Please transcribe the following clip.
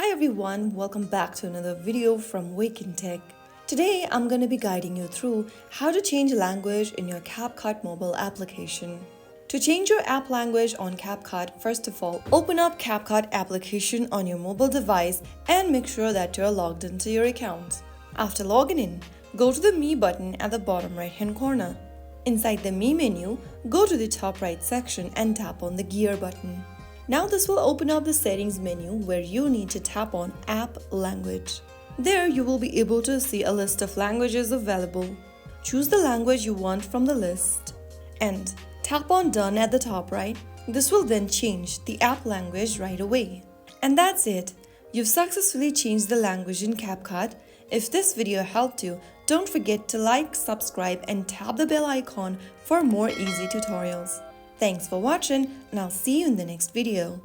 Hi everyone, welcome back to another video from Wake&Tech. Today I'm going to be guiding you through how to change language in your CapCut mobile application. To change your app language on CapCut, first of all, open up CapCut application on your mobile device and make sure that you're logged into your account. After logging in, go to the Me button at the bottom right hand corner. Inside the Me menu, go to the top right section and tap on the Gear button. Now this will open up the settings menu where you need to tap on App Language. There you will be able to see a list of languages available. Choose the language you want from the list and tap on Done at the top right. This will then change the app language right away. And that's it. You've successfully changed the language in CapCut. If this video helped you, don't forget to like, subscribe and tap the bell icon for more easy tutorials. Thanks for watching and I'll see you in the next video.